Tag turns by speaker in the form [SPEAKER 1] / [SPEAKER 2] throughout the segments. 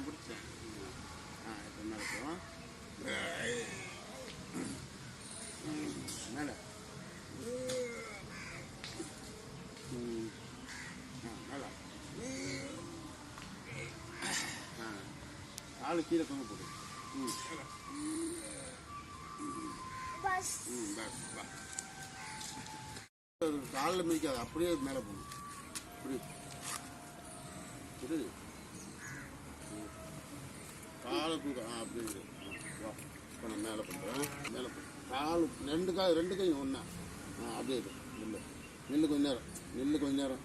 [SPEAKER 1] பிடிச்சேன். இப்போ மேலே போவோம். மேலே மேலே காலு கீழே தொங்க போடு. காலில் மிதிக்காது, அப்படியே மேலே போகணும். புரியுது? காலை தூக்க அப்படின்னு வா. இப்போ நான் மேலே பண்ணுறேன். மேலே கால் ரெண்டு கையும் ஒன்றா அப்படியே நில்லு. நில்லு கொஞ்ச நேரம். நில்லு கொஞ்ச நேரம்.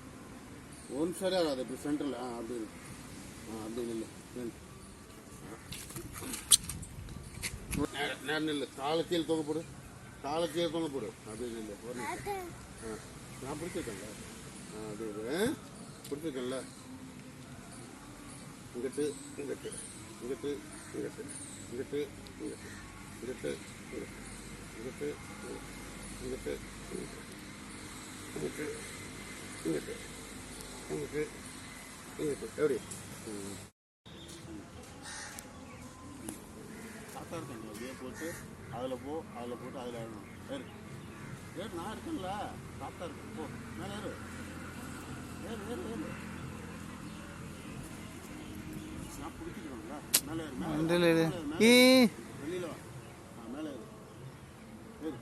[SPEAKER 1] ஒன் சைடாக ஆகாது, இப்படி சென்டரில் அப்படி இருக்கு. அப்படி நில்லு. நேரம் நில்லு. காலை கீழே தொங்க போடு. காலை கீழே தொங்க போடு. அப்படி நில்லு. ஒரு நிமிஷம். நான் பிடிச்சிருக்கேன்ல. அப்படி பிடிச்சிருக்கேன்ல. இங்கிட்டு இங்கிட்டு இங்கிட்டு இங்கிட்டு இங்கிட்டு இங்கிட்டு இங்கிட்டு இங்கிட்டு இங்கிட்டு இங்கிட்டு இங்கிட்டு இங்கிட்டு இங்கிட்டு எப்படி சாத்தா இருக்காங்க. அப்படியே போட்டு அதில் போட்டு அதில் ஏறணும். ஏறு நான் இருக்கேன்ல. சாத்தா இருக்கு. போ மேலே ஏறு. நான் பிடிச்சிக்கிறோம்ல. மேலே ஏறு. வெளியில் வா. மேலே ஏறு. ஏறு.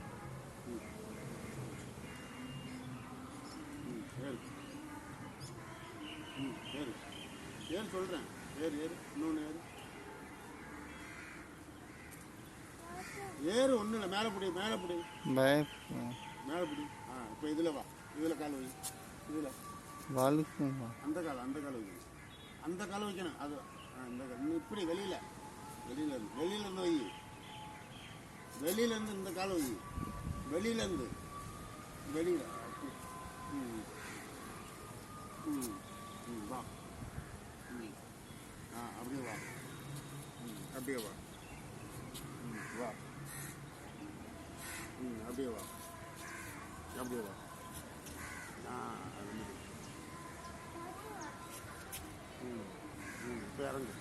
[SPEAKER 1] ஏறு. ஏறு. ஏறு சொல்கிறேன். ஏறு. இன்னொன்று ஏறு. ஒன்றும் இல்லை. மேலே பிடி. மேலே பிடி. இப்போ இதில் வா. இதில் கால் வை. இதில் அந்த கால் வை. அந்த கால் வைக்கணும். அது இந்த கால் இப்படி வெளியிலேருந்து வை. வெளியிலேருந்து இந்த கால் வை. வெளியில் வா. அப்படியே வா. அப்படியே வா. அப்படியே வா. அது மாதிரி இப்போ இறங்கு.